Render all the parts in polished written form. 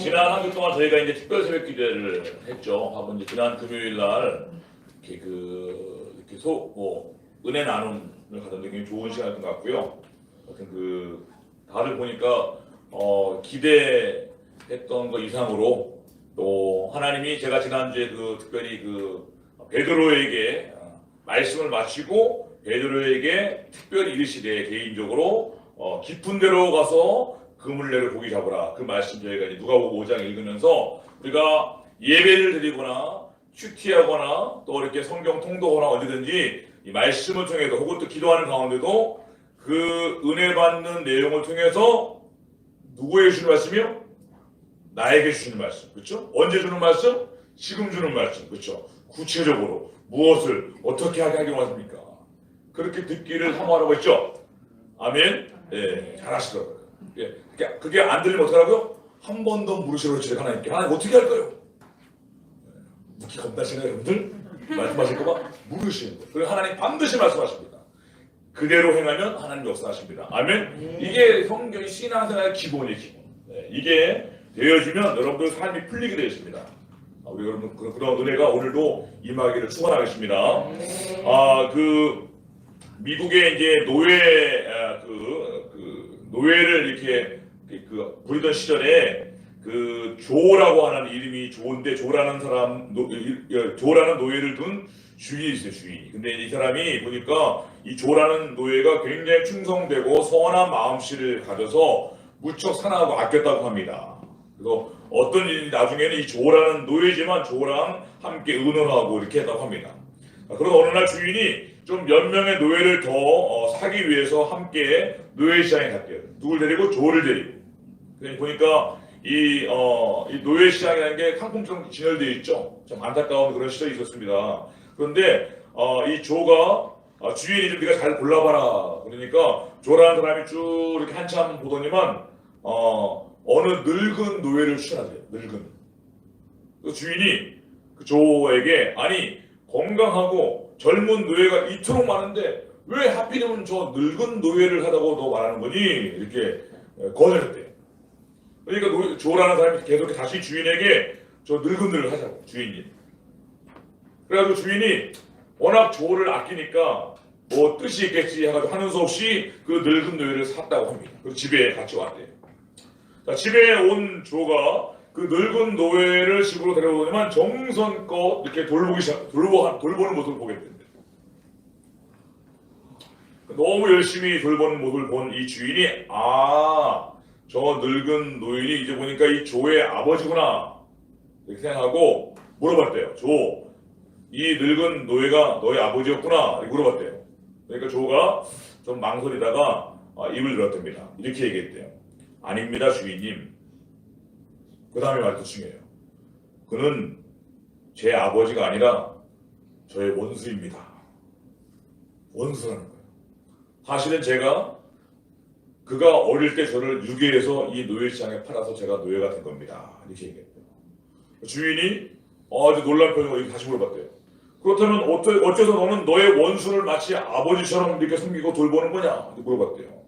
지난 한 주 동안 저희가 이제 특별 새벽 기도를 했죠. 하고 이제 지난 금요일 날 이렇게 은혜 나눔을 가졌는데 굉장히 좋은 시간이었던 것 같고요. 하여튼 다들 보니까 기대했던 것 이상으로 또 하나님이 제가 지난주에 특별히 베드로에게 말씀을 마치고 베드로에게 특별히 이르시되 개인적으로 깊은 데로 가서 그물레를 고기 잡으라. 그 말씀 저희가 이제 누가복음 5장 읽으면서 우리가 예배를 드리거나 큐티하거나 또 이렇게 성경 통독하거나 언제든지 이 말씀을 통해서 혹은 또 기도하는 가운데도 그 은혜 받는 내용을 통해서 누구에게 주는 말씀이요? 나에게 주시는 말씀. 그렇죠? 언제 주는 말씀? 지금 주는 말씀. 그렇죠? 구체적으로 무엇을 어떻게 하게 원하십니까? 그렇게 듣기를 사모하라고 했죠. 아멘. 예, 잘하시더라고요. 예, 그게 안 들리면 어떡하라고요? 한 번 더 물으시라고 제가 하나님께 하나님 어떻게 할까요? 묻기 겁나시나요 여러분들? 말씀하실까봐 물으시는 거예요. 그리고 하나님 반드시 말씀하십니다. 그대로 행하면 하나님 역사하십니다. 아멘. 이게 성경의 신앙생활의 기본이에요. 기본. 네, 이게 되어지면 여러분들 삶이 풀리게 되어 있습니다. 우리 여러분 그런 은혜가 오늘도 임하기를 축원하겠습니다. 미국의 이제 노예를 이렇게 부리던 시절에 조라고 하는 이름이 좋은데 조라는 노예를 둔 주인이 있어요. 주인이. 근데 이 사람이 보니까 이 조라는 노예가 굉장히 충성되고 선한 마음씨를 가져서 무척 사랑하고 아꼈다고 합니다. 그래서 어떤 일이 나중에는 이 조라는 노예지만 조랑 함께 의논하고 이렇게 했다고 합니다. 그러다 어느 날 주인이 좀 몇 명의 노예를 더 사기 위해서 함께 노예 시장에 갔대요. 누굴 데리고? 조를 데리고. 그러니까 보니까 이 노예 시장이라는 게 상품처럼 진열되어 있죠. 좀 안타까운 그런 시절이 있었습니다. 그런데 이 조가 주인이 좀 네가 잘 골라봐라. 그러니까 조라는 사람이 쭉 이렇게 한참 보더니만 어느 늙은 노예를 추천하세요. 늙은. 그 주인이 그 조에게 아니 건강하고 젊은 노예가 이토록 많은데 왜 하필이면 저 늙은 노예를 하라고 너 말하는 거니? 이렇게 거절했대요. 그러니까 조라는 사람이 계속 다시 주인에게 저 늙은 노예를 하자고 주인이. 그래가지고 주인이 워낙 조를 아끼니까 뭐 뜻이 있겠지 해가지고 하는 수 없이 그 늙은 노예를 샀다고 합니다. 그 집에 같이 왔대요. 자, 집에 온 조가 그 늙은 노예를 집으로 데려오더니만 정성껏 이렇게 돌보는 모습을 보게 된대. 너무 열심히 돌보는 모습을 본 이 주인이 저 늙은 노인이 이제 보니까 이 조의 아버지구나 이렇게 생각하고 물어봤대요. 조, 이 늙은 노예가 너의 아버지였구나 이렇게 물어봤대요. 그러니까 조가 좀 망설이다가 입을 열었답니다. 이렇게 얘기했대요. 아닙니다 주인님. 그 다음에 말도 중요해요. 그는 제 아버지가 아니라 저의 원수입니다. 원수라는 거예요. 사실은 그가 어릴 때 저를 유괴해서 이 노예시장에 팔아서 제가 노예가 된 겁니다. 이렇게 얘기했대요. 주인이 아주 놀란 표정으로 다시 물어봤대요. 그렇다면 어째서 너는 너의 원수를 마치 아버지처럼 이렇게 섬기고 돌보는 거냐? 이렇게 물어봤대요.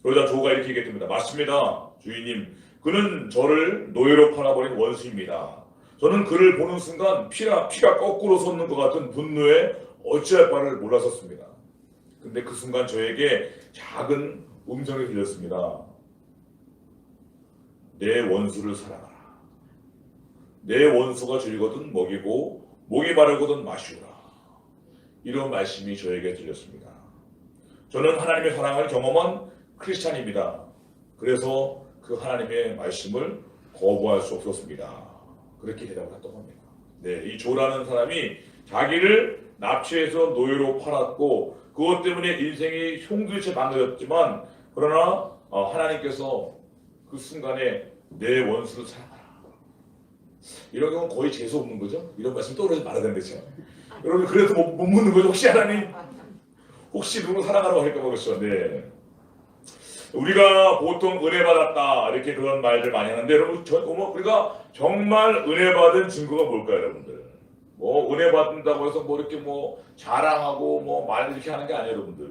그러자 조가 이렇게 얘기했답니다. 맞습니다 주인님. 그는 저를 노예로 팔아버린 원수입니다. 저는 그를 보는 순간 피가 거꾸로 솟는 것 같은 분노에 어찌할 바를 몰랐었습니다. 근데 그 순간 저에게 작은 음성이 들렸습니다. 내 원수를 사랑하라. 내 원수가 줄이거든 먹이고 목이 마르거든 마시우라. 이런 말씀이 저에게 들렸습니다. 저는 하나님의 사랑을 경험한 크리스찬입니다. 그래서 그 하나님의 말씀을 거부할 수 없었습니다. 그렇게 대답을 했다고 합니다. 네, 이 조라는 사람이 자기를 납치해서 노예로 팔았고 그것 때문에 인생이 흉들채 망가졌지만 그러나 하나님께서 그 순간에 내 원수를 사랑하라. 이런 경우는 거의 재수 없는 거죠. 이런 말씀 떠오르지 말아야 되는데 여러분 그래도 못 묻는 거죠. 혹시 하나님 혹시 누구 사랑하라고 할까 봐 그렇죠. 네. 우리가 보통 은혜 받았다 이렇게 그런 말들 많이 하는데 여러분 우리가 정말 은혜 받은 증거가 뭘까요, 여러분들? 은혜 받는다고 해서 이렇게 자랑하고 말 이렇게 하는 게 아니에요, 여러분들.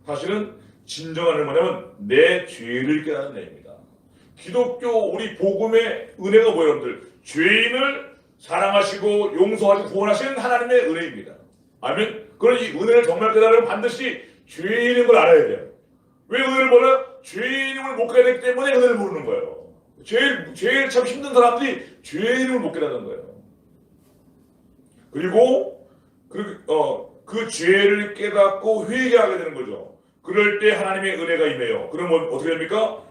사실은 진정한 은혜는 내 죄를 깨닫는 은혜입니다. 기독교 우리 복음의 은혜가 뭐예요, 여러분들? 죄인을 사랑하시고 용서하시고 구원하시는 하나님의 은혜입니다. 아멘. 그런 이 은혜를 정말 깨달으면 반드시 죄인인 걸 알아야 돼요. 왜 은혜를 몰라요? 죄인임을 못 깨닫기 때문에 은혜를 모르는 거예요. 제일 참 힘든 사람들이 죄인임을 못 깨닫는 거예요. 그리고 그 죄를 깨닫고 회개하게 되는 거죠. 그럴 때 하나님의 은혜가 임해요. 그러면 어떻게 됩니까?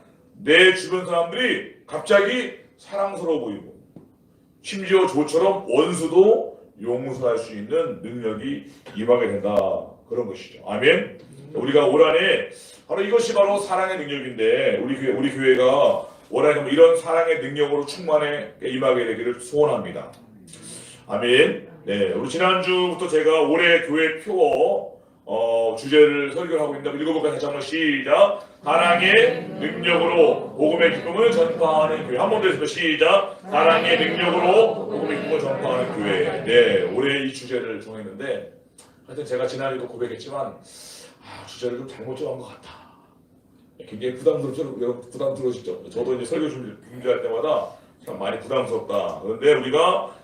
내 주변 사람들이 갑자기 사랑스러워 보이고 심지어 조처럼 원수도 용서할 수 있는 능력이 임하게 된다. 그런 것이죠. 아멘. 우리가 올 한해 바로 이것이 바로 사랑의 능력인데 우리 교회가 올 한해 이런 사랑의 능력으로 충만해 임하게 되기를 소원합니다. 아멘. 네, 우리 지난주부터 제가 올해 교회 표 주제를 설교를 하고 있는데 읽어볼까요? 다시 한번 시작. 사랑의 능력으로 복음의 기쁨을 전파하는 교회. 한 번 더 해서 시작. 사랑의 능력으로 복음의 기쁨을 전파하는 교회. 네, 올해 이 주제를 정했는데 하여튼 제가 지난주도 고백했지만 주제를 좀 잘못 정한 것 같다. 굉장히 부담스러우시죠? 저도 이제 설교 준비할 때마다 참 많이 부담스럽다.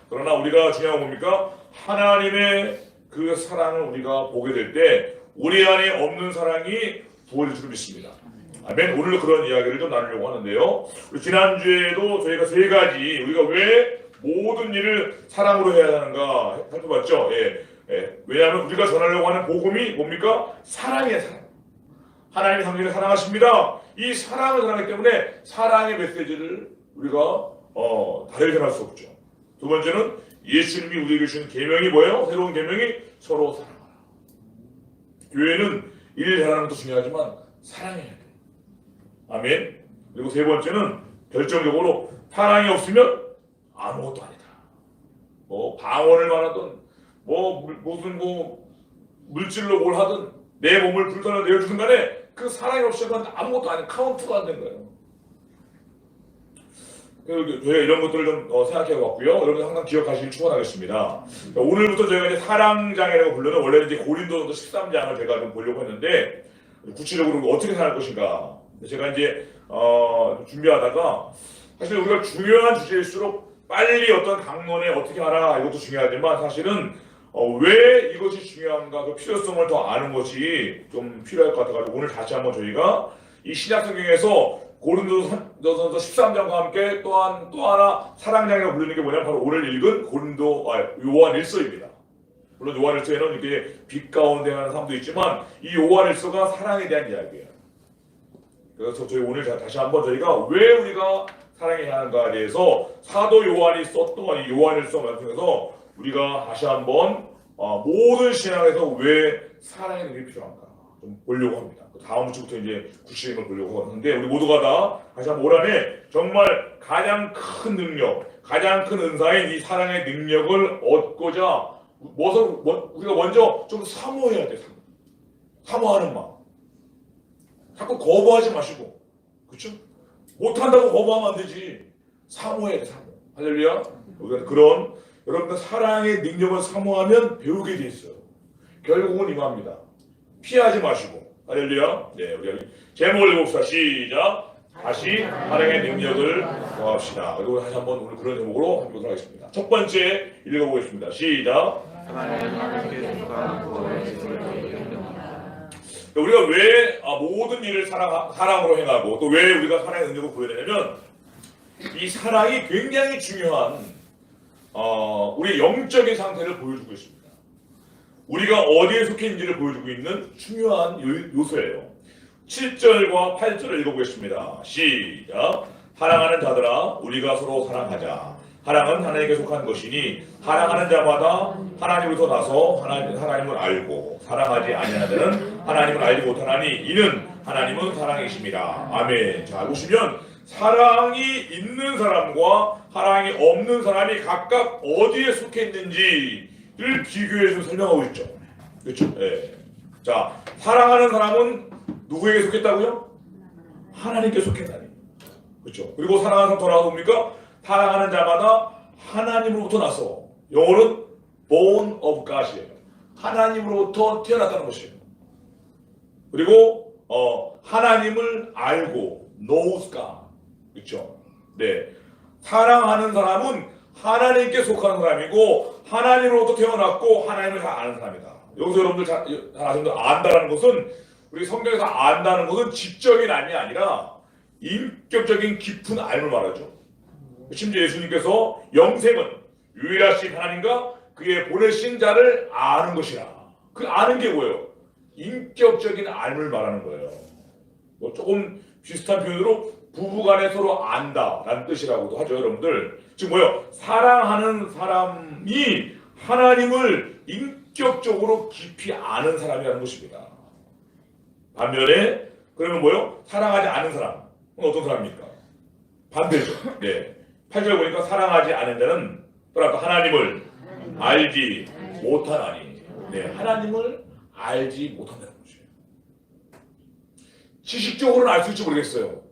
그러나 우리가 중요한 건 뭡니까? 하나님의 그 사랑을 우리가 보게 될 때 우리 안에 없는 사랑이 부어질 줄 믿습니다. 아멘. 오늘 그런 이야기를 좀 나누려고 하는데요. 지난주에도 저희가 세 가지 우리가 왜 모든 일을 사랑으로 해야 하는가 살펴봤죠. 왜냐하면 우리가 전하려고 하는 복음이 뭡니까? 사랑이에요. 사랑. 하나님이 당신을 사랑하십니다. 이 사랑을 전하기 때문에 사랑의 메시지를 우리가 다르게 전할 수 없죠. 두 번째는 예수님이 우리에게 주신 계명이 뭐예요? 새로운 계명이 서로 사랑하라. 교회는 일 잘하는 것도 중요하지만 사랑해야 돼. 아멘. 그리고 세 번째는 결정적으로 사랑이 없으면 아무것도 아니다. 방언을 말하든 무슨 물질로 뭘 하든 내 몸을 불편을 내어주든 간에 그 사랑이 없으면 아무것도 아닌 카운트가 안 된 거예요. 저희가 이런 것들을 좀 생각해 봤고요. 여러분 항상 기억하시길 축원하겠습니다. 오늘부터 저희가 이제 사랑장이라고 부르는 원래는 이제 고린도전서 13장을 제가 좀 보려고 했는데 구체적으로 어떻게 살할 것인가. 제가 이제 준비하다가 사실 우리가 중요한 주제일수록 빨리 어떤 강론에 어떻게 하라 이것도 중요하지만 사실은 왜 이것이 중요한가 그 필요성을 더 아는 것이 좀 필요할 것 같아가지고 오늘 다시 한번 저희가 이 신약성경에서 고린도전서 13장과 함께 또 하나 사랑장이라고 부르는 게 뭐냐면 바로 오늘 읽은 요한일서입니다. 물론 요한일서에는 이렇게 빛 가운데 하는 사람도 있지만 이 요한일서가 사랑에 대한 이야기예요. 그래서 저희 오늘 다시 한번 저희가 왜 우리가 사랑해야 하는가에 대해서 사도 요한이 썼던 이 요한일서 말씀에서 우리가 다시 한번 모든 신앙에서 왜 사랑의 능력이 필요한가 좀 보려고 합니다. 다음 주부터 이제 구체적인 걸 보려고 하는데 우리 모두가 다 다시 한번 올 한해 정말 가장 큰 능력, 가장 큰 은사인 이 사랑의 능력을 얻고자 우리가 먼저 좀 사모해야 돼. 사모하는 마음. 자꾸 거부하지 마시고, 그렇죠? 못한다고 거부하면 안 되지. 사모해야 돼. 사모. 할렐루야. 우리가 그런 여러분들 사랑의 능력을 사모하면 배우게 돼 있어요. 결국은 이거합니다. 피하지 마시고. 할렐루야. 네, 우리 제목을 읽어봅시다. 시작. 다시 사랑의 능력을 구합시다. 그리고 다시 한번 오늘 그런 제목으로 함께 보도록 하겠습니다. 첫 번째 읽어보겠습니다. 시작. 우리가 왜 모든 일을 사랑으로 행하고 또 왜 우리가 사랑의 능력을 보여야 되냐면 이 사랑이 굉장히 중요한 우리의 영적인 상태를 보여주고 있습니다. 우리가 어디에 속해 있는지를 보여주고 있는 중요한 요소예요. 7절과 8절을 읽어보겠습니다. 시작. 사랑하는 자들아 우리가 서로 사랑하자. 사랑은 하나님께 속한 것이니 사랑하는 자마다 하나님으로부터 나서 하나님을 알고 사랑하지 아니하는 자는 하나님을 알지 못하나니 이는 하나님은 사랑이십니다. 아멘. 자 보시면 사랑이 있는 사람과 사랑이 없는 사람이 각각 어디에 속해 있는지를 비교해서 설명하고 있죠. 그렇죠? 네. 자 사랑하는 사람은 누구에게 속했다고요? 하나님께 속했다니. 그렇죠? 그리고 사랑하는 사람 더 나아서 뭡니까? 사랑하는 자마다 하나님으로부터 나서 영어는 born of God이에요. 하나님으로부터 태어났다는 것이에요. 그리고 하나님을 알고 knows God. 그렇죠? 네. 사랑하는 사람은 하나님께 속하는 사람이고 하나님으로부터 태어났고 하나님을 잘 아는 사람이다. 여기서 여러분들 잘 아시는 안다라는 것은 우리 성경에서 안다는 것은 지적인 안이 아니라 인격적인 깊은 알을 말하죠. 심지어 예수님께서 영생은 유일하신 하나님과 그의 보내신 자를 아는 것이라. 그 아는 게 뭐예요? 인격적인 알을 말하는 거예요. 뭐 조금 비슷한 표현으로 부부간에 서로 안다라는 뜻이라고도 하죠, 여러분들. 지금 뭐예요? 사랑하는 사람이 하나님을 인격적으로 깊이 아는 사람이라는 것입니다. 반면에 그러면 뭐예요? 사랑하지 않은 사람은 어떤 사람입니까? 반대죠. 네. 8절 보니까 사랑하지 않은 자는 또라도 하나님을 알지 못하나니. 네, 하나님을 알지 못한다는 거죠. 지식적으로는 알 수 있을지 모르겠어요.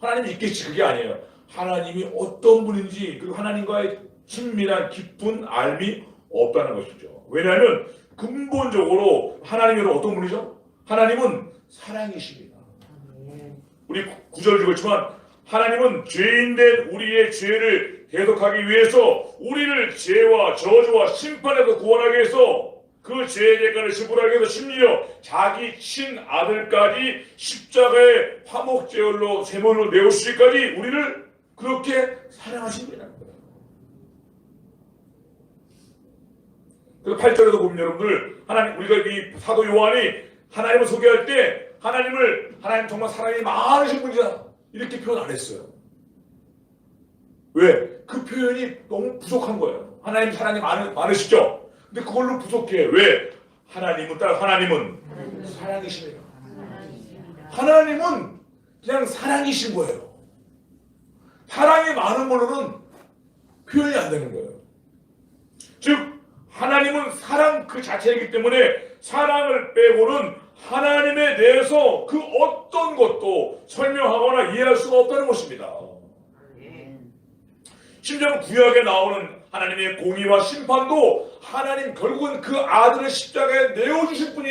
하나님이 있겠지, 그게 아니에요. 하나님이 어떤 분인지 그리고 하나님과의 친밀한 깊은 알미 없다는 것이죠. 왜냐하면 근본적으로 하나님은 어떤 분이죠? 하나님은 사랑이십니다. 우리 9절 읽었지만 하나님은 죄인된 우리의 죄를 대속하기 위해서 우리를 죄와 저주와 심판에서 구원하기 위해서 그 죄의 대가를 지불하기 위해서 심지어 자기 친아들까지 십자가의 화목제물로 제물로 내오시기까지 우리를 그렇게 사랑하십니다. 그래서 8절에도 보면 여러분들 하나님 우리가 이 사도 요한이 하나님을 소개할 때 하나님 정말 사랑이 많으신 분이다 이렇게 표현 안 했어요. 왜? 그 표현이 너무 부족한 거예요. 하나님 사랑이 많으시죠? 근데 그걸로 부족해. 왜? 하나님은 사랑이십니다. 하나님은 그냥 사랑이신 거예요. 사랑이 많은 걸로는 표현이 안 되는 거예요. 즉 하나님은 사랑 그 자체이기 때문에 사랑을 빼고는 하나님에 대해서 그 어떤 것도 설명하거나 이해할 수가 없다는 것입니다. 심지어 구약에 나오는 하나님의 공의와 심판도 하나님 결국은 그 아들을 십자가에 내어주실 분이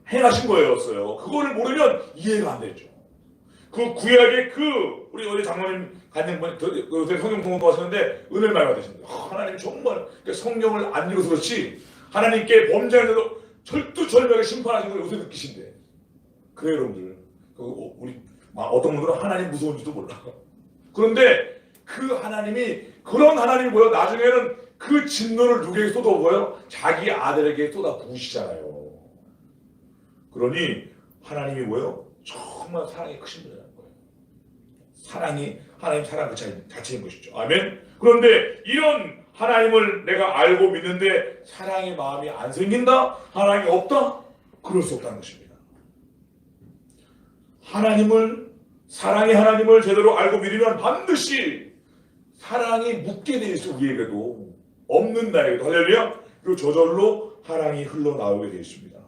행하신 거였어요. 그거를 모르면 이해가 안 되죠. 그 구약의 우리 어제 장로님 간증분 요새 성경 공부도 하셨는데 은혜를 많이 받으십니다. 하나님 정말 성경을 안 읽어서 그렇지 하나님께 범죄하는데도 철두철미하게 심판하시는 걸 요새 느끼신대. 그래요, 여러분들. 우리 어떤 분들은 하나님 무서운지도 몰라. 그런데 그 하나님이 그런 하나님이 뭐예요? 나중에는 그 진노를 누구에게 쏟아부어요? 자기 아들에게 쏟아부으시잖아요. 그러니 하나님이 뭐예요? 정말 사랑이 크신 분이라는 거예요. 하나님 사랑 그 자체인 것이죠. 아멘. 그런데 이런 하나님을 내가 알고 믿는데 사랑의 마음이 안 생긴다? 하나님이 없다? 그럴 수 없다는 것입니다. 사랑의 하나님을 제대로 알고 믿으면 반드시 사랑이 묻게 돼 있어. 우리에게도 없는 나에게도. 할렐루야. 그리고 저절로 사랑이 흘러나오게 되어 있습니다.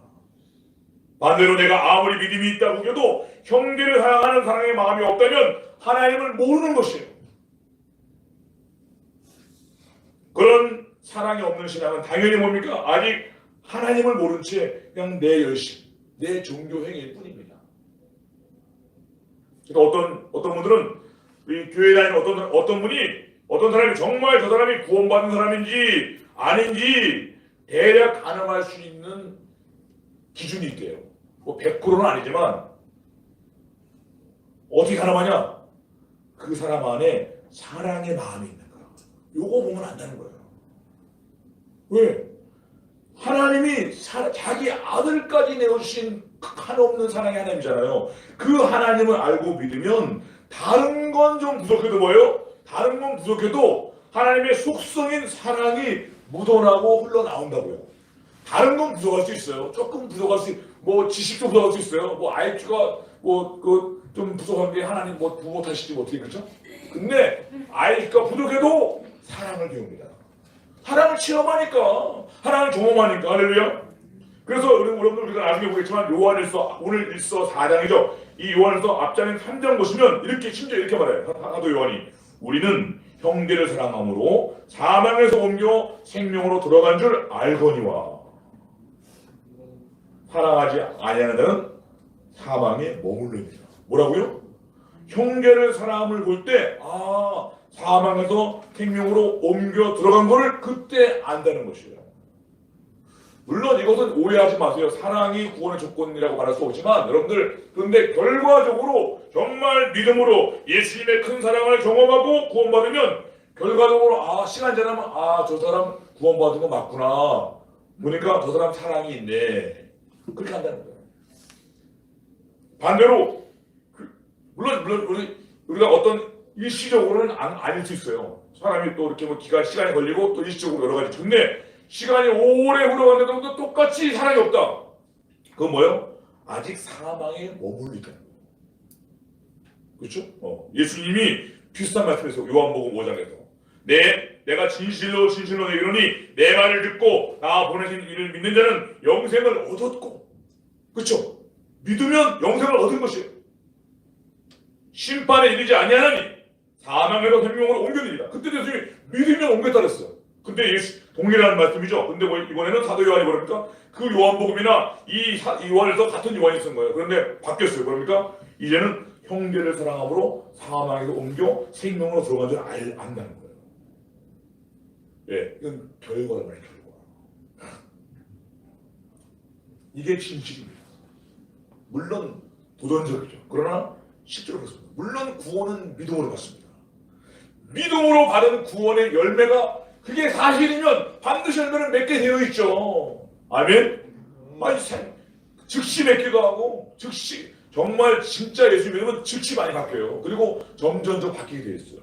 반대로 내가 아무리 믿음이 있다고 해도 형제를 사랑하는 사랑의 마음이 없다면 하나님을 모르는 것이에요. 그런 사랑이 없는 신앙은 당연히 뭡니까? 아직 하나님을 모른 채 그냥 내 열심, 내 종교 행위일 뿐입니다. 그러니까 어떤 분들은 우리 교회에 다니는 어떤 사람이 정말 저 사람이 구원받은 사람인지 아닌지 대략 가늠할 수 있는 기준이 있대요. 뭐 100%는 아니지만 어떻게 가늠하냐? 그 사람 안에 사랑의 마음이 있는가. 요거 보면 안다는 거예요. 왜? 하나님이 자기 아들까지 내어주신 한없는 사랑의 하나님이잖아요. 그 하나님을 알고 믿으면 다른 건 좀 부족해도 뭐예요? 다른 건 부족해도 하나님의 속성인 사랑이 묻어나고 흘러나온다고요. 다른 건 부족할 수 있어요. 조금 부족할 수 뭐 지식도 부족할 수 있어요. 뭐 IQ가 좀 부족한 게 하나님 부모 탓이지 어떻게 그렇죠? 근데 IQ가 부족해도 사랑을 배웁니다. 사랑을 체험하니까, 사랑을 경험하니까. 할렐루야. 그래서 여러분들 우리가 나중에 보겠지만 요한일서 오늘 1서 4장이죠. 이 요한일서 앞장인 3장 보시면 이렇게 심지어 이렇게 말해요. 사도 요한이 우리는 형제를 사랑함으로 사망에서 옮겨 생명으로 들어간 줄 알거니와 사랑하지 아니하는 자는 사망에 머물릅니다. 뭐라고요? 형제를 사랑함을 볼 때 사망에서 생명으로 옮겨 들어간 거를 그때 안다는 것이에요. 물론 이것은 오해하지 마세요. 사랑이 구원의 조건이라고 말할 수 없지만 여러분들 그런데 결과적으로 정말 믿음으로 예수님의 큰 사랑을 경험하고 구원받으면 결과적으로 시간 지나면 저 사람 구원받은 거 맞구나. 보니까 저 사람 사랑이 있네. 그렇게 한다는 거예요. 반대로 물론 우리가 어떤 일시적으로는 아닐 수 있어요. 사람이 또 이렇게 시간이 걸리고 또 일시적으로 여러 가지. 근데 시간이 오래 흘러갔는데도 똑같이 사랑이 없다. 그건 뭐예요? 아직 사망에 머물리다. 그렇죠? 예수님이 비슷한 말씀에서 요한복음 5장에서 내가 진실로 내게 이르노니 내 말을 듣고 나 보내신 이를 믿는 자는 영생을 얻었고, 그렇죠? 믿으면 영생을 얻은 것이에요. 심판에 이르지 아니하나니 사망에서 생명으로 옮겨드리라. 그때도 예수님이 믿으면 옮겼다 그랬어요. 근데 동일한 말씀이죠. 근데 이번에는 사도 요한이 뭐랍니까? 그 요한복음이나 이 요한에서 같은 요한이 쓴 거예요. 그런데 바뀌었어요. 그러니까 이제는 형제를 사랑함으로 사망에서 옮겨 생명으로 들어간 줄 안다는 거예요. 예, 이건 결과란 말이에요. 결과. 이게 진실입니다. 물론 도전적이죠. 그러나 실제로 그렇습니다. 물론 구원은 믿음으로 받습니다. 믿음으로 받은 구원의 열매가 그게 사실이면 반드시 열매는 맺게 되어 있죠. 아멘? 즉시 맺기도 하고 즉시 정말 진짜 예수 믿으면 즉시 많이 바뀌어요. 그리고 점점점 바뀌게 되어 있어요.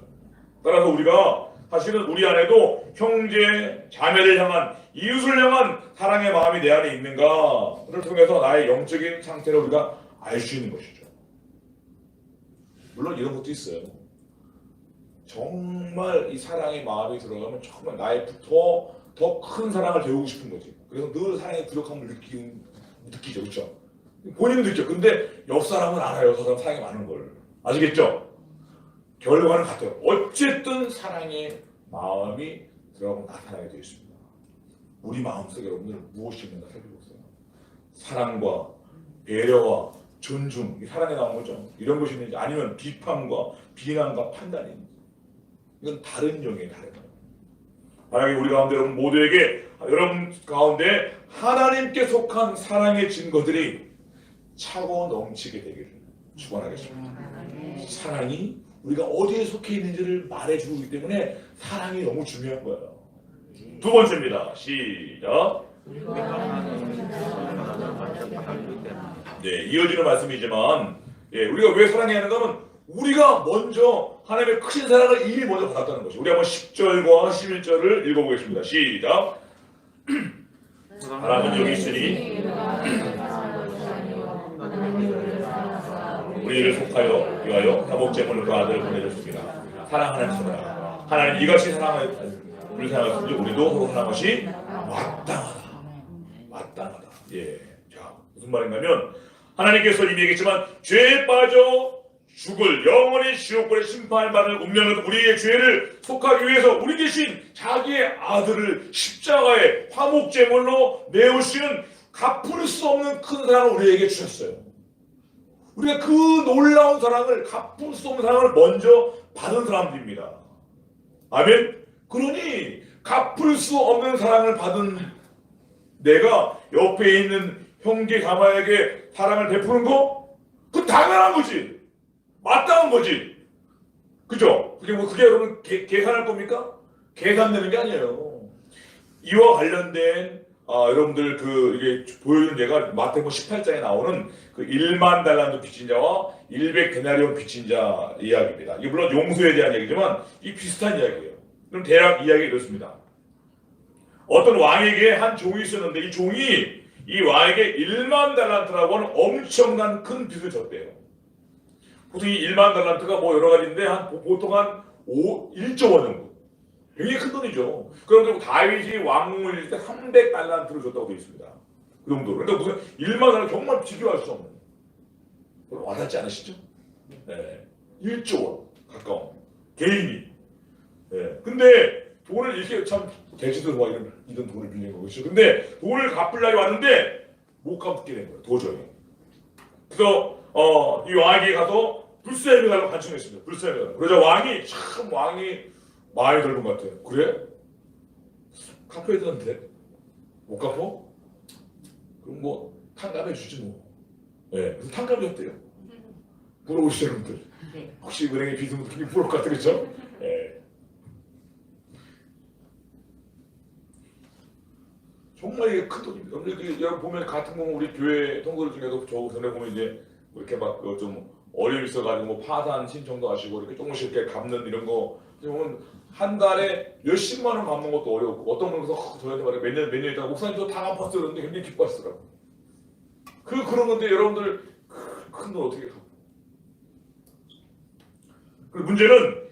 따라서 우리가 사실은 우리 안에도 형제, 자매를 향한 이웃을 향한 사랑의 마음이 내 안에 있는가를 통해서 나의 영적인 상태를 우리가 알 수 있는 것이죠. 물론 이런 것도 있어요. 정말 이 사랑의 마음이 들어가면 정말 나의 더 큰 사랑을 배우고 싶은 거지. 그래서 늘 사랑의 부족함을 느끼죠. 그렇죠? 본인은 느껴. 근데 옆 사람은 알아요. 저 사람 사랑이 많은 걸. 아시겠죠? 결과는 같아요. 어쨌든 사랑의 마음이 들어가고 나타나게 되어 있습니다. 우리 마음속에 여러분들 무엇이 있는가 살펴보세요. 사랑과 배려와 존중, 사랑에 나온 거죠. 이런 것이 있는지 아니면 비판과 비난과 판단이 있는지. 이건 다른 영역이에요. 다른 영역. 만약에 우리 가운데 여러분 모두에게 여러분 가운데 하나님께 속한 사랑의 증거들이 차고 넘치게 되기를 축원하겠습니다. 사랑이 우리가 어디에 속해 있는지를 말해주기 때문에 사랑이 너무 중요한 거예요. 두 번째입니다. 시작. 네, 이어지는 말씀이지만 우리가 왜 사랑해야 하는가 하면 우리가 먼저 하나님의 크신 사랑을 이미 먼저 받았다는 것이죠. 우리 한번 10절과 11절을 읽어보겠습니다. 시작. 하나님은 여기 있으니 우리를 속하여 위하여 다목제물을 그 아들을 보내줬습니다. 사랑하는 자들아, 하나님 이같이 우리 사랑하듯이 우리도 서로 사랑하는 것이 마땅하다. 예, 자 무슨 말인가면 하나님께서 이미 얘기했지만 죄에 빠져 죽을 영원히 지옥불에 심판받을 운명에서 우리의 죄를 속하기 위해서 우리 대신 자기의 아들을 십자가에 화목제물로 내오시는 갚을 수 없는 큰 사랑을 우리에게 주셨어요. 우리가 그 놀라운 사랑을 갚을 수 없는 사랑을 먼저 받은 사람들입니다. 아멘? 그러니 갚을 수 없는 사랑을 받은 내가 옆에 있는 형제 가마에게 사랑을 베푸는 거? 그건 당연한 거지. 마땅한 거지. 그죠? 그게 여러분 계산할 겁니까? 계산되는 게 아니에요. 이와 관련된 여러분들 이게 보여주는 예가 마태복음 18장에 나오는 그 1만 달란트 빚진 자와 100데나리온 빚진 자 이야기입니다. 이게 물론 용서에 대한 얘기지만 이 비슷한 이야기예요. 그럼 대략 이야기가 이렇습니다. 어떤 왕에게 한 종이 있었는데 이 종이 이 왕에게 1만 달란트라고 하는 엄청난 큰 빚을 졌대요. 보통 이 1만 달란트가 뭐 여러 가지인데 보통 한 1조 원 정도. 굉장히 큰 돈이죠. 그런데 다윗이 왕을 때 300달란트를 줬다고 되어 있습니다. 그 정도로. 그러니까 무슨 1만 달란트 정말 비교할 수 없는. 와닿지 않으시죠? 네. 1조 원 가까운 개인이. 네. 근데 돈을 이렇게 참 대지들 와 이런 돈을 빌린 거겠죠. 근데 돈을 갚을 날이 왔는데 못 갚게 된 거예요. 도저히. 그래서 이 왕에게 가서 불사해달라고 간청했습니다. 불사해달라고. 그러자 왕이 마음이 넓은 것 같아요. 그래? 갚아야 되는데 못 갚어? 그럼 뭐 탕감해 주지 뭐. 예, 그래서 탕감이었대요. 물어보시죠, 여러분들. 혹시 은행에 빚은 분들이 부러울 것 같아, 그렇죠? 예. 정말 이게 큰 돈입니다. 여러분 보면 같은 거 우리 교회 통솔 중에도 저 전에 보면 이제 이렇게 막 좀 어려움이 있어가지고 뭐 파산 신청도 하시고 이렇게 조금씩 이렇게 갚는 이런 거 보면 한 달에 몇십만 원 갚는 것도 어렵고 어떤 분은 그래서 저한테 말해 몇 년 있다가 목사님 저 다 갚았어요 그러는데 굉장히 기뻐하시더라고. 그런 건데 여러분들 큰 돈 어떻게 갚아? 그 문제는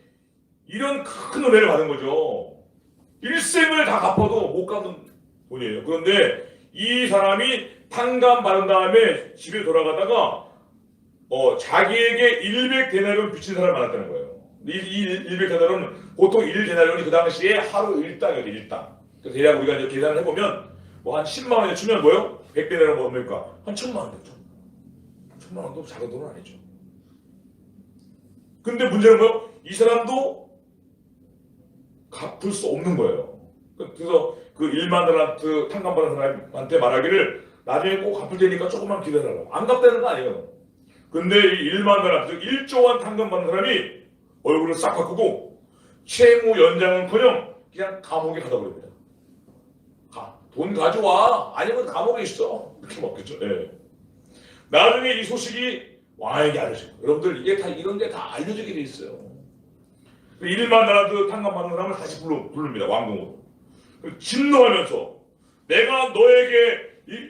이런 큰 은혜를 받은 거죠. 일생을 다 갚아도 못 갚는 돈이에요. 그런데 이 사람이 탕감 받은 다음에 집에 돌아가다가 자기에게 100데나리온 빚진 사람이 많았다는 거예요. 이 100데나리온은 보통 1데나리온이 그 당시에 하루 1당이에요. 1당. 그래서 대략 우리가 이제 계산을 해보면 뭐 한 10만 원에 치면 뭐요? 100데나리온 뭐 뭡니까? 한 1000만 원 되죠. 1000만 원도 작은 돈은 아니죠. 근데 문제는 뭐요? 이 사람도 갚을 수 없는 거예요. 그래서 그 1만 달란트 탕감받은 사람한테 말하기를 나중에 꼭 갚을 테니까 조금만 기다려라고. 안 갚다는 거 아니에요. 근데 이 1만 달란트, 1조 원 탕감받는 사람이 얼굴을 싹 바꾸고 채무 연장은커녕 그냥 감옥에 가다 버립니다. 돈 가져와. 아니면 감옥에 있어. 이렇게 먹겠죠. 예. 나중에 이 소식이 왕에게 알려지고 여러분들 이게 다 이런 게 다 알려지게 돼 있어요. 1만 달란트 탕감받는 사람을 다시 부릅니다. 왕궁으로. 진노하면서 내가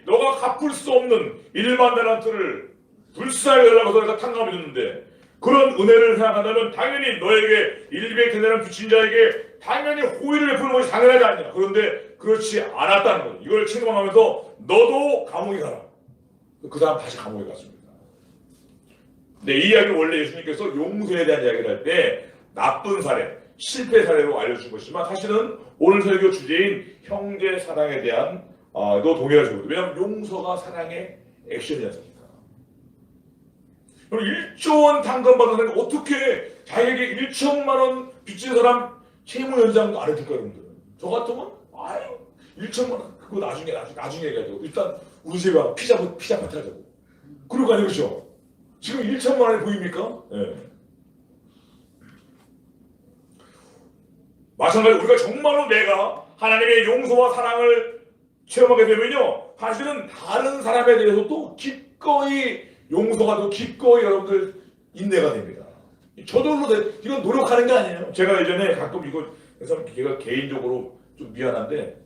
너가 갚을 수 없는 1만 달란트를 불사해 달라고 내가 탕감해 줬는데 그런 은혜를 생각한다면 당연히 너에게 100데나리온 빚진 자에게 당연히 호의를 베푸는 것이 당연하지 않냐. 그런데 그렇지 않았다는 거예요. 이걸 책망하면서 너도 감옥에 가라. 그 사람 다시 감옥에 갔습니다. 네, 이 이야기를 원래 예수님께서 용서에 대한 이야기를 할 때 나쁜 사례, 실패 사례로 알려준 것이지만 사실은 오늘 설교 주제인 형제 사랑에 대한 또 동의할 수 있거든요. 왜냐하면 용서가 사랑의 액션이지 않습니까? 그럼 1조 원 탕감받은 사람이 어떻게 자기에게 1천만 원 빚진 사람 채무 연장도 안 해줄까 여러분들? 저 같으면 1천만 원 그거 나중에 해가지고 일단 우리 집에 와서 피자 파티 하자고. 그럴 거 아니죠? 지금 1천만 원이 보입니까? 네. 마찬가지로 우리가 정말로 내가 하나님의 용서와 사랑을 체험하게 되면요, 사실은 다른 사람에 대해서도 기꺼이 용서가 되고 기꺼이 여러분들 인내가 됩니다. 저절로 이건 노력하는 게 아니에요. 제가 예전에 가끔 그래서 제가 개인적으로 좀 미안한데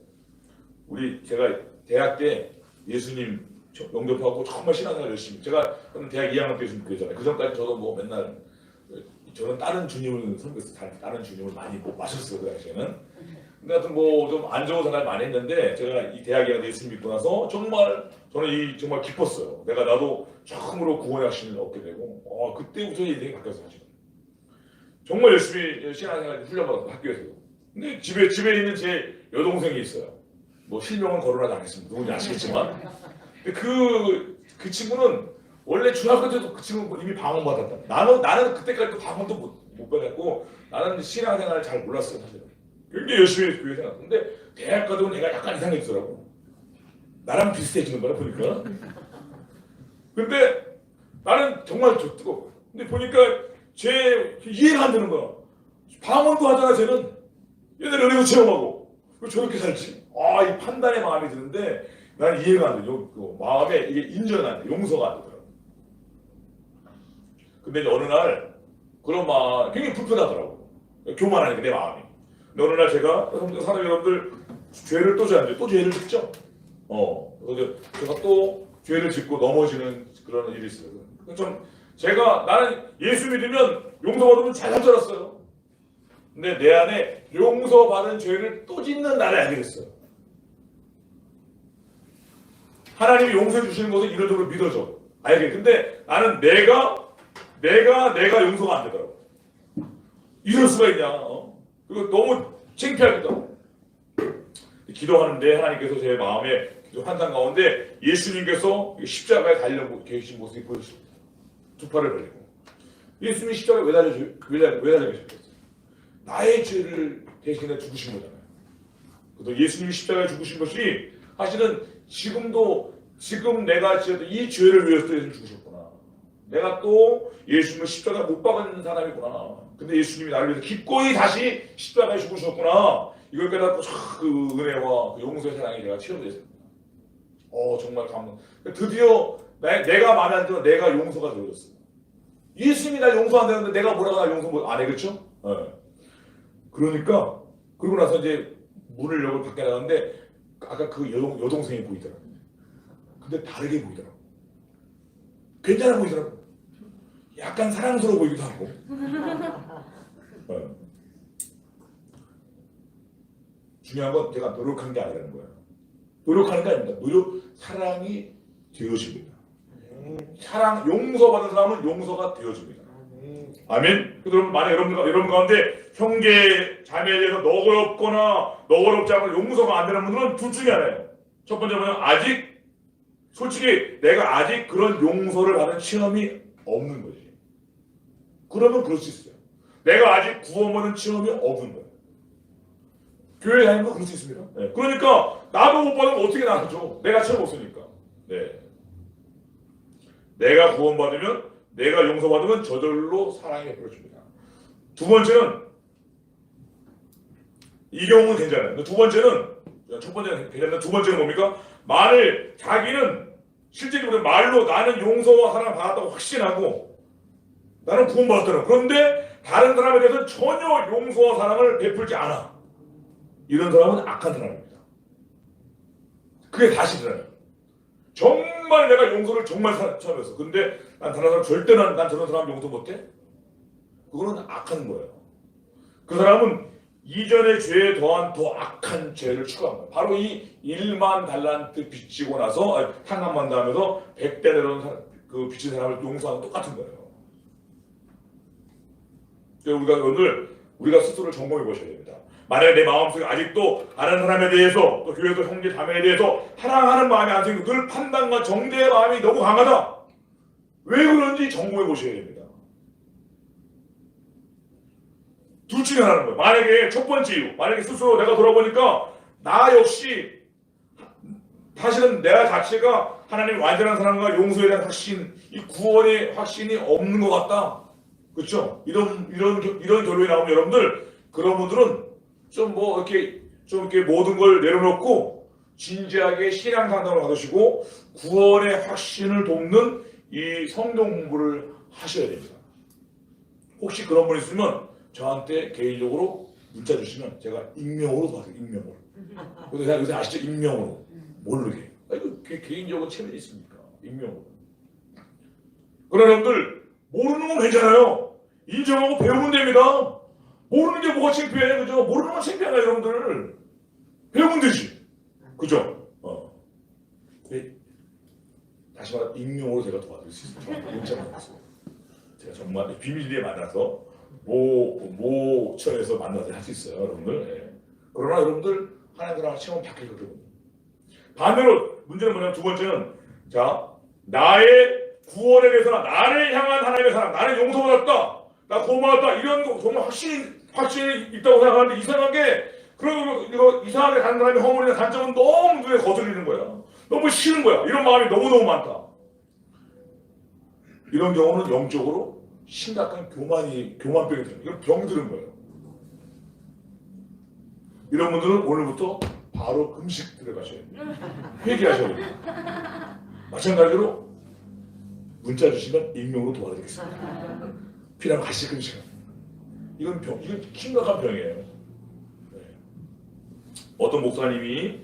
제가 대학 때 예수님 영접하고 정말 신앙생활 열심히 제가 대학 2학년 때 예수님 교회잖아요. 그 전까지 저도 뭐 맨날 저는 다른 주님을 섬겼어요. 다른 주님을 많이 못 마셨어요. 그 당시에는. 근데 하여튼 뭐 좀 안 좋은 생각을 많이 했는데 제가 이 대학 2학년 때 예수님 믿고 나서 정말 저는 정말 기뻤어요. 나도 처음으로 구원의 확신을 얻게 되고 그때부터 인생이 바뀌었어요. 사실은. 정말 열심히 신앙생활 훈련받았어요. 학교에서도. 근데 집에 있는 제 여동생이 있어요. 뭐 실명은 거론하지 않겠습니다. 누군지 아시겠지만. 근데 그 친구는 원래 중학교 때도 그 친구는 이미 방언받았다. 나는 그때까지 방언도 못 받았고 나는 신앙생활을 잘 몰랐어요. 사실은. 굉장히 열심히 교회 생활. 근데 대학 가도 내가 약간 이상해지더라고. 나랑 비슷해지는 거라 보니까. 근데 나는 정말 뜨거워. 근데 보니까 이해가 안 되는 거야. 방언도 하잖아 쟤는. 얘들 연애도 체험하고. 왜 저렇게 살지? 이 판단의 마음이 드는데 난 이해가 안 돼. 마음에 이게 인정이 안 돼. 용서가 안 되더라고. 근데 어느 날 그런 마음 굉장히 불편하더라고. 교만하니까 내 마음이. 근데 어느 날 제가 사람 여러분들 죄를 또 죄를 짓죠. 그래서 제가 또 죄를 짓고 넘어지는 그런 일이 있어요. 나는 예수 믿으면 용서받으면 잘 살 줄 알았어요. 근데 내 안에 용서받은 죄를 또 짓는 날을 알게 됐어요. 하나님이 용서해 주시는 것을 이론적으로 믿어져. 알게. 근데 나는 내가 용서가 안 되더라고. 이럴 수가 있냐. 그리고 너무 창피하겠다. 기도하는데 하나님께서 제 마음에 환상 가운데 예수님께서 십자가에 달려 계신 모습이 보여주십니다. 두 팔을 벌리고 예수님이 십자가에 왜 달려주셨어요? 나의 죄를 대신해 죽으신 거잖아요. 그래서 예수님이 십자가에 죽으신 것이 사실은 지금 내가 지었던 이 죄를 위해서 예수님 죽으셨구나. 내가 또 예수님을 십자가에 못 박은 사람이구나. 근데 예수님이 나를 위해서 기꺼이 다시 십자가에 죽으셨구나. 이걸 깨닫고 그 은혜와 그 용서의 사랑이 제가 체험됐습니다. 정말 감동. 드디어 내가 마음에 안 들어 내가 용서가 되어졌어요. 예수님이 날 용서 안 되는데 내가 뭐라고 날 용서 안 해, 그렇죠? 네. 그러니까 그러고 나서 이제 문을 열고 밖에 나갔는데 아까 그 여동생이 보이더라고요. 근데 다르게 보이더라고요. 괜찮아 보이더라고요. 약간 사랑스러워 보이기도 하고. 네. 중요한 건 제가 노력한 게 아니라는 거예요. 노력하는 게 아닙니다. 사랑이 되어집니다. 용서받은 사람은 용서가 되어집니다. 아멘. 그럼 만약 여러분 가운데 형제 자매에 대해서 너그럽지 않고 용서가 안 되는 분들은 둘 중에 하나예요. 첫 번째는 솔직히 내가 아직 그런 용서를 받은 체험이 없는 거지. 그러면 그럴 수 있어요. 내가 아직 구원받은 체험이 없는 거예요. 교회 다니면 그럴 수 있습니다. 네. 그러니까 나도 못 받으면 어떻게 나눠줘? 내가 체험 없으니까. 네. 내가 구원받으면, 내가 용서받으면 저절로 사랑이 베풀어집니다. 두 번째는 이 경우는 괜찮아요. 첫 번째는 괜찮은데 두 번째는 뭡니까? 자기는 실제적으로 말로 나는 용서와 사랑을 받았다고 확신하고 나는 구원받았다는. 그런데 다른 사람에 대해서는 전혀 용서와 사랑을 베풀지 않아. 이런 사람은 악한 사람입니다. 그게 사실이에요. 정말 내가 용서를 정말 처음 했어. 근데 난 다른 사람 절대 난 저런 사람 용서 못해? 그거는 악한 거예요. 그 사람은 이전의 죄에 더한 더 악한 죄를 추구한 거예요. 바로 이 1만 달란트 빚지고 나서 탕감만 당하면서 100대 내려온 그 빚진 사람을 용서하는 똑같은 거예요. 우리가 스스로를 점검해 보셔야 됩니다. 만약에 내 마음속에 아직도 다른 사람에 대해서 또 교회도 형제 자매에 대해서 사랑하는 마음이 안 생기고 늘 판단과 정죄의 마음이 너무 강하다. 왜 그런지 점검해 보셔야 됩니다. 둘 중에 하나는 거예요. 만약에 첫 번째 이유, 만약에 스스로 내가 돌아보니까 나 역시 사실은 내가 자체가 하나님 완전한 사랑과 용서에 대한 확신, 이 구원의 확신이 없는 것 같다. 그렇죠? 이런 결론이 나오면 여러분들, 그런 분들은 좀 이렇게 모든 걸 내려놓고 진지하게 신앙 상담을 받으시고 구원의 확신을 돕는 이 성경 공부를 하셔야 됩니다. 혹시 그런 분 있으면 저한테 개인적으로 문자 주시면 제가 익명으로 도와드릴게요. 익명으로. 근데 요새 아시죠? 익명으로. 모르게. 이거 개인적으로 체면이 있습니까? 익명으로. 그런 여러분들 모르는 건 괜찮아요. 인정하고 배우면 됩니다. 모르는 게 뭐가 창피해, 그죠? 모르는 건 창피하다, 여러분들. 배우면 되지. 그죠? 다시 말해, 익명으로 제가 도와드릴 수 있어요. 문자 만났어요. 제가 정말 비밀리에 만나서 모처에서 만나서 할 수 있어요, 여러분들. 네. 그러나 여러분들 하나님과 체험 바뀌거든요. 반대로 문제는 뭐냐면 두 번째는 나의 구원에 대해서나 나를 향한 하나님의 사랑, 나는 용서받았다, 나 구원받았다, 이런 거 정말 확신이 있다고 생각하는데 이상하게 다른 사람의 허물이나 단점은 너무 눈에 거슬리는 거야. 너무 싫은 거야. 이런 마음이 너무너무 많다. 이런 경우는 영적으로 심각한 교만병이 들어요. 이건 병들은 거예요. 이런 분들은 오늘부터 바로 금식 들어가셔야 돼요. 회개하셔야 돼요. 마찬가지로 문자 주시면 익명으로 도와드리겠습니다. 필요하면 같이 금식합니다. 이건 심각한 병이에요. 네. 어떤 목사님이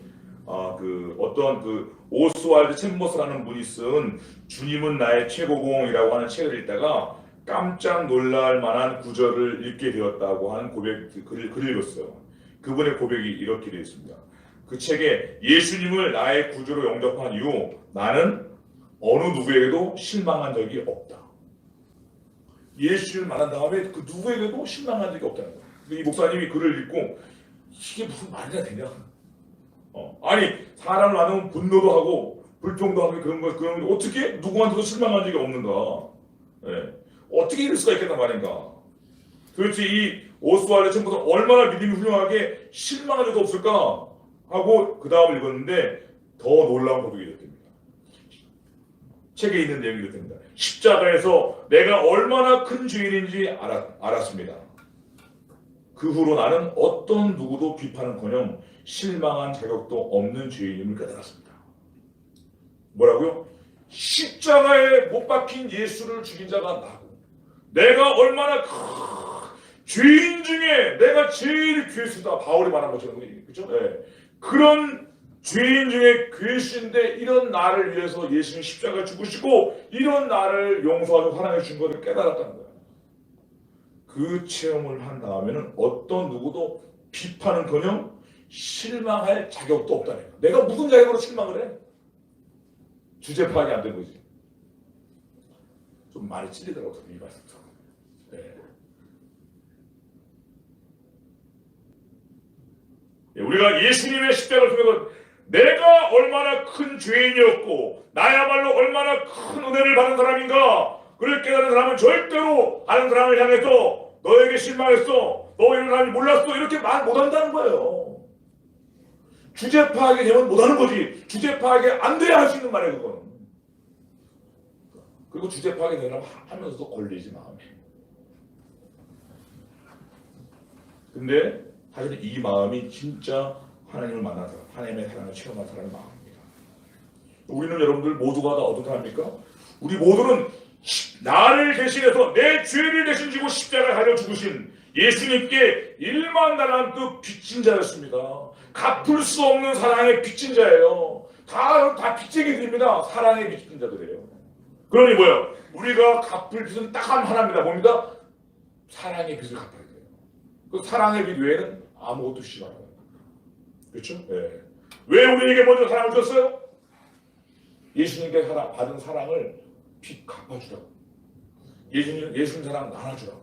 오스왈드 챔버스라는 분이 쓴 주님은 나의 최고봉이라고 하는 책을 읽다가 깜짝 놀랄 만한 구절을 읽게 되었다고 하는 글을 읽었어요. 그분의 고백이 이렇게 되어 있습니다. 그 책에 예수님을 나의 구주로 영접한 이후 나는 어느 누구에게도 실망한 적이 없다. 예수를 만난 다음에 그 누구에게도 실망한 적이 없다는 거예요. 이 목사님이 글을 읽고 이게 무슨 말이나 되냐? 아니 사람을 만나면 분노도 하고 불평도 하고 그런 거 어떻게 누구한테도 실망한 적이 없는가? 네. 어떻게 이럴 수가 있겠단 말인가. 도대체 이 오스왈드 챔버스는 얼마나 믿음이 훌륭하게 실망한 적도 없을까 하고 그 다음을 읽었는데 더 놀라운 고백이 됐답니다. 책에 있는 내용이 이렇답니다. 십자가에서 내가 얼마나 큰 죄인인지 알았습니다. 그 후로 나는 어떤 누구도 비판은커녕 실망한 자격도 없는 죄인임을 깨달았습니다. 뭐라고요? 십자가에 못 박힌 예수를 죽인 자가 나고 내가 얼마나 죄인 중에 내가 제일 괴수다. 바울이 말한 것처럼 그렇죠? 네. 그런 죄인 중에 괴수인데 이런 나를 위해서 예수님이 십자가에 죽으시고 이런 나를 용서하고 사랑해 주신 것을 깨달았다는 거예요. 그 체험을 한 다음에는 어떤 누구도 비판은커녕 실망할 자격도 없다는 거예요. 내가 무슨 자격으로 실망을 해? 주제 파악이 안 된 거지. 좀 많이 찔리더라고요. 이 말씀. 네. 우리가 예수님의 십자가를 통해서 내가 얼마나 큰 죄인이었고 나야말로 얼마나 큰 은혜를 받은 사람인가 그를 깨달은 사람은 절대로 다른 사람을 향해서 너에게 실망했어 너 이런 사람이 몰랐어 이렇게 말 못한다는 거예요. 주제 파악이 되면 못하는 거지. 주제 파악이 안 돼야 할 수 있는 말이에요. 그거는. 그리고 주제 파악이 되려면 하면서도 걸리지 마음에. 근데 사실 이 마음이 진짜 하나님을 만난 사람, 하나님의 사랑을 체험한 사람의 마음입니다. 우리는 여러분들 모두가 다 어떤 사람입니까? 우리 모두는 나를 대신해서 내 죄를 대신 지고 십자가에 달려 죽으신 예수님께 1만 달란트 빚진 자였습니다. 갚을 수 없는 사랑의 빚진 자예요. 다 빚쟁이들입니다. 사랑의 빚진 자들이에요. 그러니 뭐예요? 우리가 갚을 빚은 딱 하나입니다. 뭡니다? 사랑의 빚을 갚아야 돼요. 그 사랑의 빚 외에는 아무것도 주지 말아요. 그렇죠? 네. 왜 우리에게 먼저 사랑을 줬어요? 예수님께 받은 사랑을 빚 갚아주라고. 예수님 사랑 나눠주라고.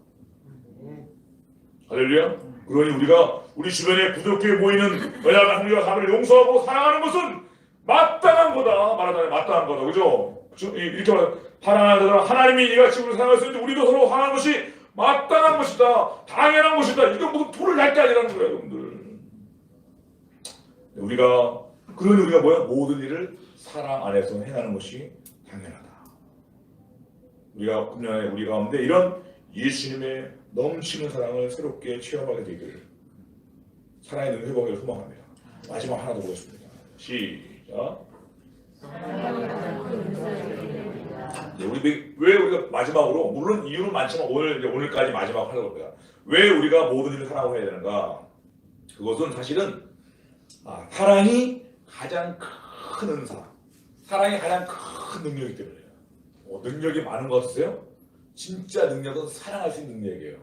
할렐루야. 그러니 우리가 우리 주변에 부족해 보이는 연약한 형제와 자매를 용서하고 사랑하는 것은 마땅한 거다. 말하자면 마땅한 거다. 그죠? 이렇게 말하면 사랑하는 하나님이 이같이 우리를 사랑하셨는데 우리도 서로 사랑하는 것이 마땅한 것이다. 당연한 것이다. 이건 무슨 토를 날 게 아니라는 거예요, 여러분들. 그러니 우리가 뭐야? 모든 일을 사랑 안에서 행하는 것이 당연하다. 우리가 금년에 우리 가운데 이런 예수님의 넘치는 사랑을 새롭게 체험하게 되기를 사랑의 눈 회복을 소망합니다. 마지막 하나 더 보겠습니다. 시작. 네, 왜 우리가 마지막으로 물론 이유는 많지만 오늘까지 마지막 하려고 합니다. 왜 우리가 모든 일을 사랑하고 해야 되는가? 그것은 사실은 사랑이 가장 큰 은사, 사랑이 가장 큰 능력이기 때문에요. 능력이 많은 거 같으세요? 진짜 능력은 사랑할 수 있는 능력이에요.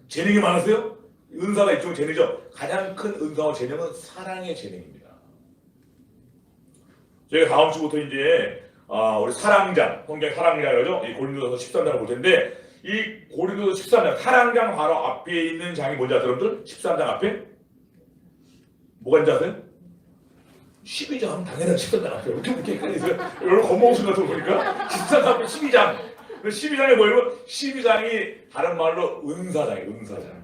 재능이 많으세요? 은사가 이쪽 재능이죠. 가장 큰 은사와 재능은 사랑의 재능입니다. 저희가 다음 주부터 이제 우리 사랑장, 성경 사랑장이라죠. 이 고린도서 13장을 볼 텐데 이 고린도서 13장 사랑장 바로 앞에 있는 장이 뭔지 아세요, 여러분들? 13장 앞에 뭐가 있는지 아세요? 12장 당연한 13장 앞에 이렇게 헷갈리세요? 여러분 겁먹으신 것 같은 거 보니까 13장 앞에 12장 12장이 뭐예요? 12장이 다른 말로 은사장이에요. 은사장.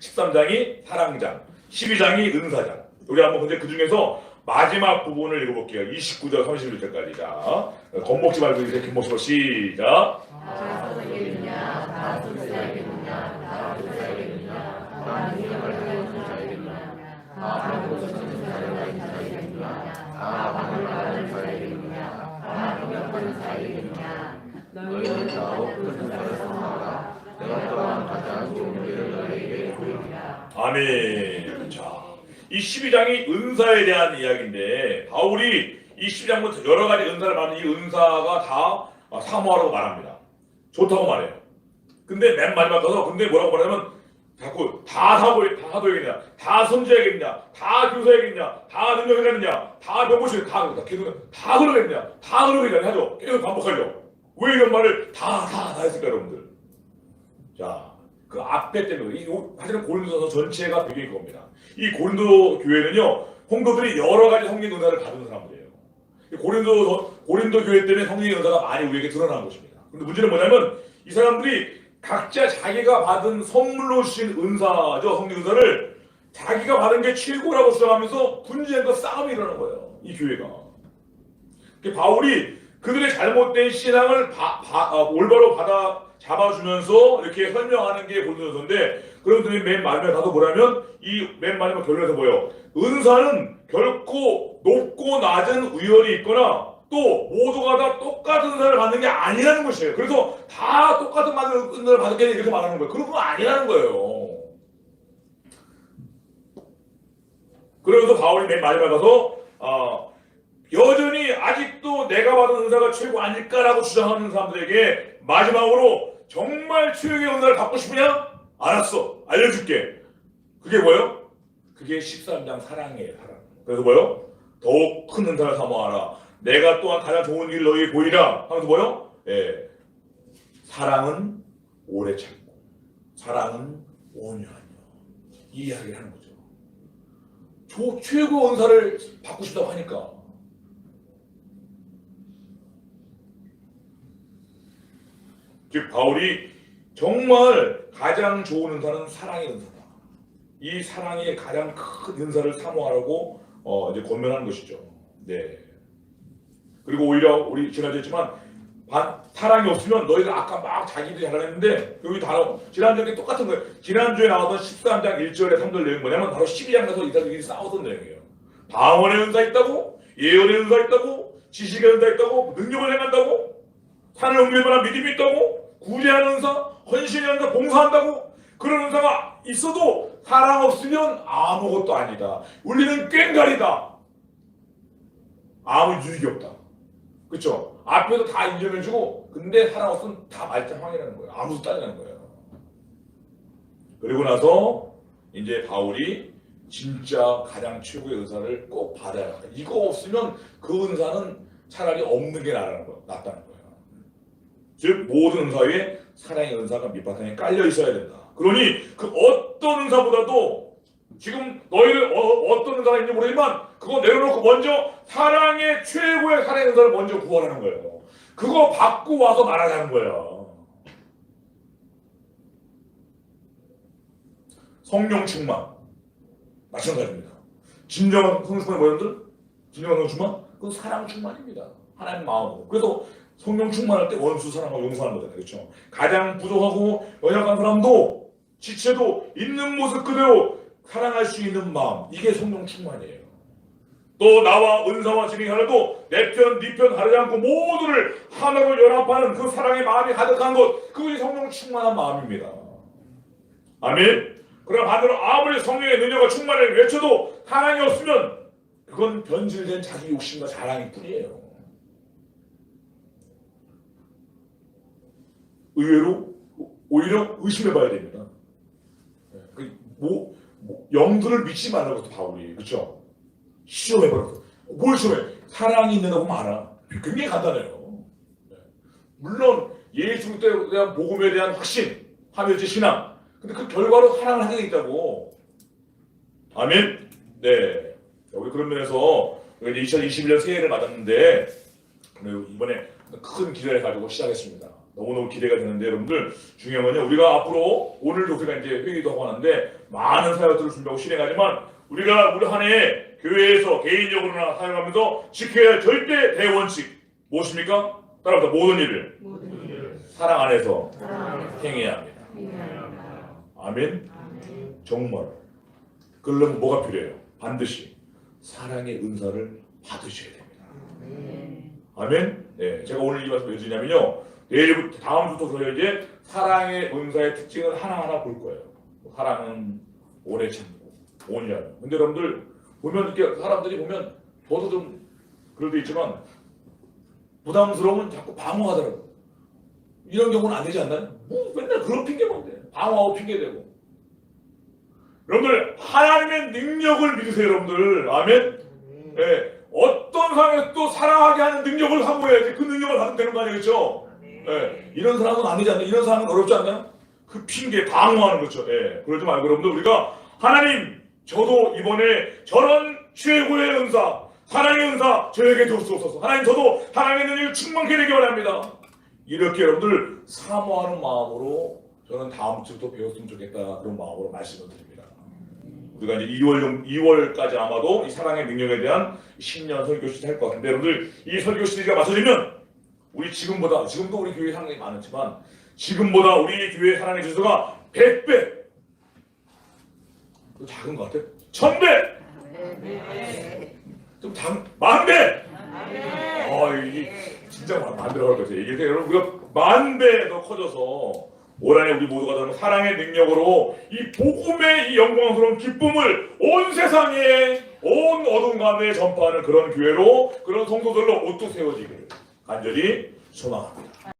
13장이 사랑장, 12장이 은사장. 우리 한번 근데 그 중에서 마지막 부분을 읽어볼게요. 29절 31절까지. 자, 겁먹지 말고 이제 겁먹지 말고 시작. 아멘. 자, 이 12장이 은사에 대한 이야기인데 바울이 이 12장부터 여러 가지 은사를 받는 이 은사가 다 사모하라고 말합니다. 좋다고 말해요. 근데 맨 마지막 가서 근데 뭐라고 말하냐면 자꾸 다 사도해야겠냐, 다 선지해야겠냐, 다 교사해야겠냐, 다 능력해야겠냐, 다 병고시 다 그러겠냐, 다 그러겠냐 하죠. 계속 반복하죠. 왜 이런 말을 다 했을까 여러분들? 자, 그 앞에 때문에 사실은 고린도서 전체가 배경일 겁니다. 이 고린도 교회는요, 성도들이 여러 가지 성령 은사를 받은 사람들이에요. 고린도 교회 때문에 성령 은사가 많이 우리에게 드러나는 것입니다. 근데 문제는 뭐냐면 이 사람들이 각자 자기가 받은 선물로 주신 은사죠. 성령 은사를 자기가 받은 게 최고라고 주장하면서 분쟁과 싸움이 일어나는 거예요. 이 교회가. 바울이 그들의 잘못된 신앙을 올바로 받아 잡아주면서 이렇게 설명하는 게 고린도전서인데, 그러면서 맨 마지막에 가서 뭐냐면 이 맨 마지막 결론에서 뭐예요? 은사는 결코 높고 낮은 우열이 있거나 또 모두가 다 똑같은 은사를 받는 게 아니라는 것이에요. 그래서 다 똑같은 은사를 받게 이렇게 말하는 거예요. 그런 거 아니라는 거예요. 그러면서 바울이 맨 마지막에 가서 여전히 아직도 내가 받은 은사가 최고 아닐까라고 주장하는 사람들에게 마지막으로 정말 최고의 은사를 받고 싶으냐? 알았어. 알려줄게. 그게 뭐예요? 그게 13장 사랑이에요. 사랑. 그래서 뭐예요? 더욱 큰 은사를 사모하라. 내가 또한 가장 좋은 일 너희에게 보이라. 하면서 뭐예요? 예. 사랑은 오래 참고 사랑은 온유하며. 이 이야기를 하는 거죠. 최고 은사를 받고 싶다고 하니까. 즉 바울이 정말 가장 좋은 은사는 사랑의 은사다. 이 사랑의 가장 큰 은사를 사모하라고 이제 권면하는 것이죠. 네. 그리고 오히려 우리 지난주에 했지만 사랑이 없으면 너희들 아까 막 자기들이 잘했는데 여기 지난주에 똑같은 거예요. 지난주에 나왔던 13장 1절에 3절 내용이 뭐냐면 바로 12장 가서 이들이 싸웠던 내용이에요. 방언의 은사 있다고, 예언의 은사 있다고, 지식의 은사 있다고, 능력을 행한다고, 산을 옮길 만한 믿음이 있다고, 구제하는 은사, 헌신의 은사, 봉사한다고. 그런 은사가 있어도 사랑 없으면 아무것도 아니다. 우리는 꽹가리다. 아무 유익이 없다. 그렇죠? 앞에서 다 인정해주고 근데 사랑 없으면 다 말짱황이라는 거예요. 아무것도 아니라는 거예요. 그리고 나서 이제 바울이 진짜 가장 최고의 은사를 꼭 받아야 한다. 이거 없으면 그 은사는 차라리 없는 게 낫다는 거예요. 즉 모든 은사 위에 사랑의 은사가 밑바탕에 깔려 있어야 된다. 그러니 그 어떤 은사보다도 지금 너희들 어떤 은사가 있는지 모르지만 그거 내려놓고 먼저 사랑의 최고의 사랑의 은사를 먼저 구하라는 거예요. 그거 받고 와서 말하자는 거예요. 성령 충만 마찬가지입니다. 진정한 성령 충만이 뭐였들? 진정한 성령 충만? 그건 사랑 충만입니다. 하나님 마음으로. 그래서 성령 충만할 때 원수 사랑하고 용서하는 거잖아요. 그렇죠? 가장 부족하고 연약한 사람도 지체도 있는 모습 그대로 사랑할 수 있는 마음, 이게 성령 충만이에요. 또 나와 은사와 진행이 하나도 내 편, 네 편 가리지 않고 모두를 하나로 연합하는 그 사랑의 마음이 가득한 것, 그것이 성령 충만한 마음입니다. 아멘. 그럼 반대로 아무리 성령의 능력과 충만을 외쳐도 사랑이 없으면 그건 변질된 자기 욕심과 자랑일 뿐이에요. 의외로 오히려 의심해봐야 됩니다. 영들을 믿지 말라고 바울이, 그렇죠? 시험해버렸어. 뭘 시험해? 사랑이 있는다고 보면 알아. 굉장히 간단해요. 물론 예수 그리스도에 대한 복음에 대한 확신, 하늘의 신앙. 근데 그 결과로 사랑을 하게 돼 있다고. 아멘. 네. 우리 그런 면에서 이제 2021년 새해를 맞았는데 이번에 큰 기대를 가지고 시작했습니다. 너무너무 기대가 되는데 여러분들 중요한 건요, 우리가 앞으로 오늘도 우리가 이제 회의도 하고 하는데 많은 사역들을 준비하고 실행하지만 우리가 우리 한 해 교회에서 개인적으로나 사용하면서 지켜야 할 절대 대원칙 무엇입니까? 따라서 모든 일을 사랑 안에서 행해야 합니다. 아멘. 정말 그러려면 뭐가 필요해요? 반드시 사랑의 은사를 받으셔야 됩니다. 아멘. 네, 제가 오늘 이 말씀 왜 드리냐면요, 내일부터 다음부터 저희 이제 사랑의 은사의 특징을 하나하나 볼 거예요. 사랑은 오래 참고 온유하며. 근데 여러분들 보면 이렇게 사람들이 보면 저도 좀 그럴 때 있지만 부담스러우면 자꾸 방어하더라고. 이런 경우는 안 되지 않나요? 뭐 맨날 그런 핑계만 대. 방어하고 핑계대고. 여러분들 하나님의 능력을 믿으세요. 여러분들. 아멘. 네. 어떤 상황에서 또 사랑하게 하는 능력을 사모해야지 그 능력을 받으면 되는 거 아니에요, 그렇죠? 네. 이런 사람은 아니지 않나요? 이런 사람은 어렵지 않나요? 그 핑계 방어하는 거죠. 네. 그러지 말고 여러분들 우리가 하나님, 저도 이번에 저런 최고의 은사, 사랑의 은사 저에게 주옵소서. 하나님, 저도 하나님의 능력을 충만케 되기 바랍니다. 이렇게 여러분들 사모하는 마음으로 저는 다음 주부터 배웠으면 좋겠다 그런 마음으로 말씀을 드립니다. 우리가 이제 2월까지 아마도 이 사랑의 능력에 대한 신년 설교 시리즈 할 것 같은데 여러분들 이 설교 시리즈가 맞춰지면 우리 지금도 우리 교회 사랑이 많았지만 지금보다 우리 교회 사랑의 지수가 100배 작은 것 같아요. 1000배 좀 만배 이게 진짜 만배라고 할 거죠. 이게 여러분 우리가 만배 더 커져서 올 한해 우리 모두가 다른 사랑의 능력으로 이 복음의 이 영광스러운 기쁨을 온 세상에 온 어둠 가운데 전파하는 그런 교회로 그런 성도들로 우뚝 세워지기를 간절히 소망합니다.